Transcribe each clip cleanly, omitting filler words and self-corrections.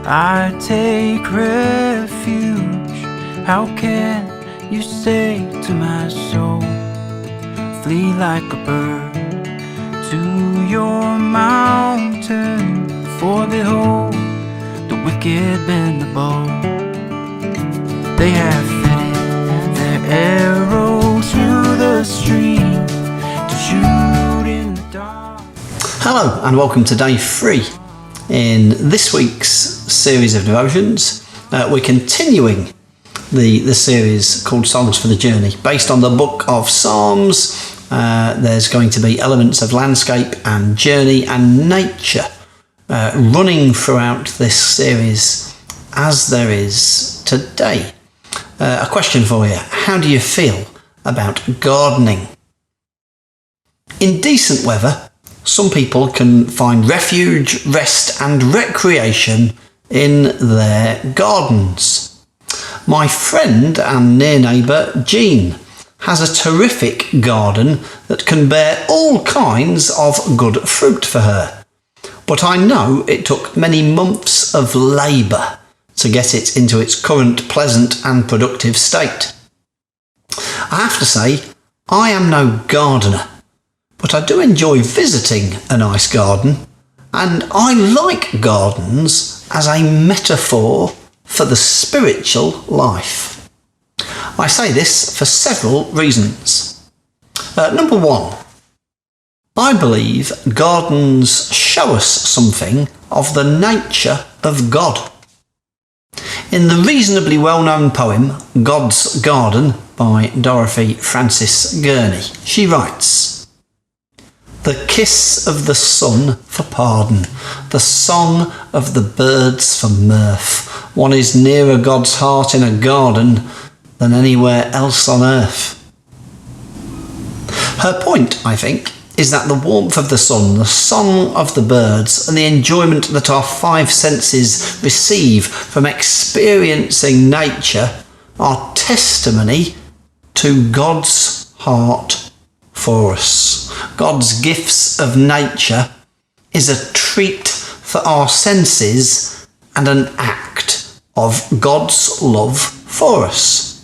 I take refuge. How can you say to my soul, flee like a bird to your mountain? For behold, the wicked bend the bow. They have fitted their arrow to the stream to shoot in the dark. Hello and welcome to day 3 in this week's series of devotions. We're continuing the series called Songs for the Journey, based on the book of Psalms. There's going to be elements of landscape and journey and nature running throughout this series, as there is today. A question for you: how do you feel about gardening? In decent weather, some people can find refuge, rest and recreation in their gardens. My friend and near neighbour Jean has a terrific garden that can bear all kinds of good fruit for her. But I know it took many months of labour to get it into its current pleasant and productive state. I have to say, I am no gardener, but I do enjoy visiting a nice garden, and I like gardens as a metaphor for the spiritual life. I say this for several reasons. Number 1, I believe gardens show us something of the nature of God. In the reasonably well-known poem God's Garden by Dorothy Frances Gurney, she writes, "The kiss of the sun for pardon, the song of the birds for mirth. One is nearer God's heart in a garden than anywhere else on earth." Her point, I think, is that the warmth of the sun, the song of the birds, and the enjoyment that our 5 senses receive from experiencing nature are testimony to God's heart for us. God's gifts of nature is a treat for our senses and an act of God's love for us.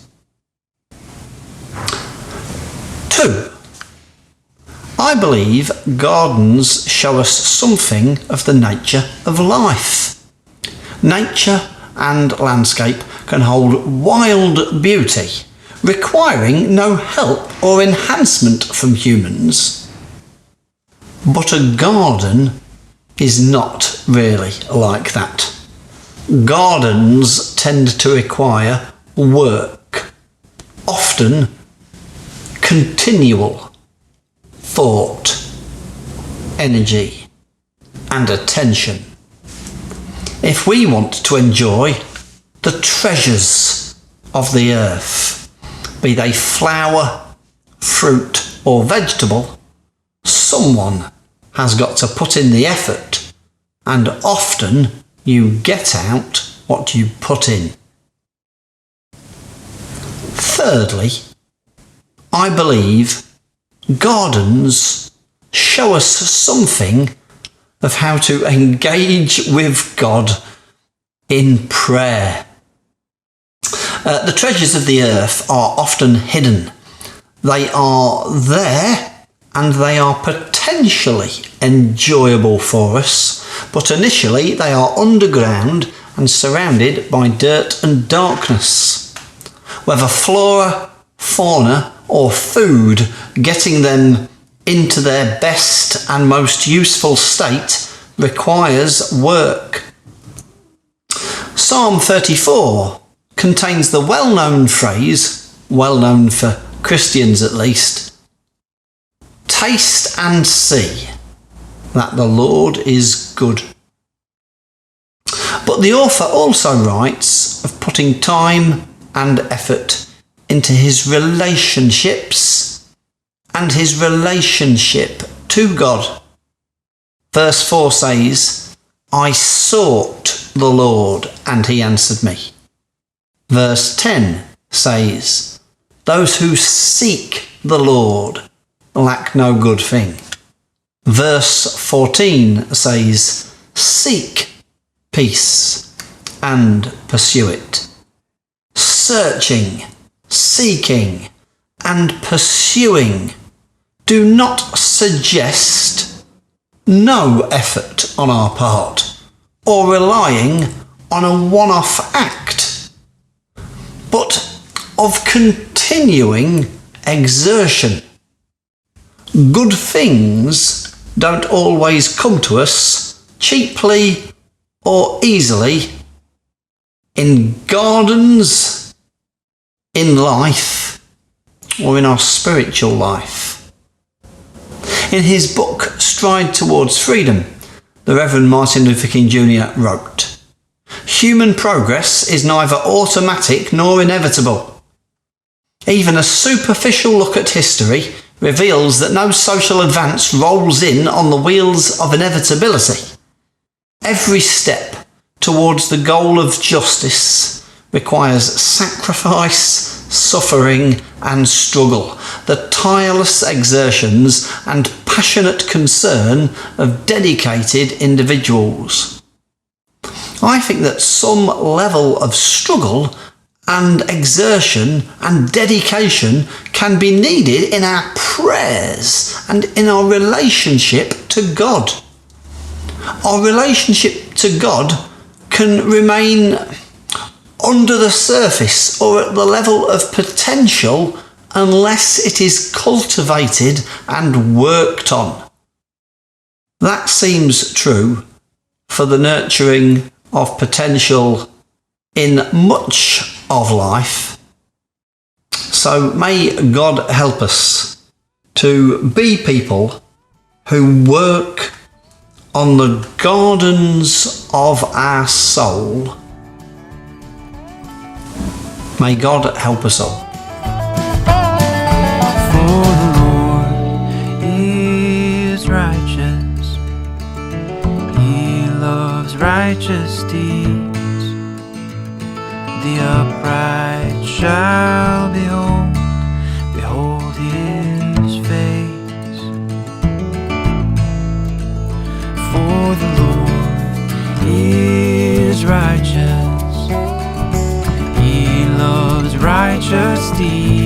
2, I believe gardens show us something of the nature of life. Nature and landscape can hold wild beauty, requiring no help or enhancement from humans. But a garden is not really like that. Gardens tend to require work, often continual thought, energy and attention. If we want to enjoy the treasures of the earth, be they flower, fruit or vegetable, someone has got to put in the effort, and often you get out what you put in. Thirdly, I believe gardens show us something of how to engage with God in prayer. The treasures of the earth are often hidden. They are there and they are potentially enjoyable for us, but initially they are underground and surrounded by dirt and darkness. Whether flora, fauna or food, getting them into their best and most useful state requires work. Psalm 34 contains the well-known phrase, well-known for Christians at least, "Taste and see that the Lord is good." But the author also writes of putting time and effort into his relationships and his relationship to God. Verse 4 says, "I sought the Lord and he answered me." Verse 10 says, "Those who seek the Lord lack no good thing." Verse 14 says, "Seek peace and pursue it. Searching, seeking, and pursuing do not suggest no effort on our part or relying on a one-off act, but of continuing exertion. Good things don't always come to us cheaply or easily in gardens, in life, or in our spiritual life. In his book, Stride Towards Freedom, the Reverend Martin Luther King Jr. wrote, "Human progress is neither automatic nor inevitable. Even a superficial look at history reveals that no social advance rolls in on the wheels of inevitability. Every step towards the goal of justice requires sacrifice, suffering, and struggle, the tireless exertions and passionate concern of dedicated individuals. I think that some level of struggle and exertion and dedication can be needed in our prayers and in our relationship to God. Our relationship to God can remain under the surface or at the level of potential unless it is cultivated and worked on. That seems true for the nurturing of potential in much of life. So may God help us to be people who work on the gardens of our soul. May God help us all. For the Lord is righteous, He loves righteous deeds. The upright shall behold His face. For the Lord is righteous, He loves righteous deeds.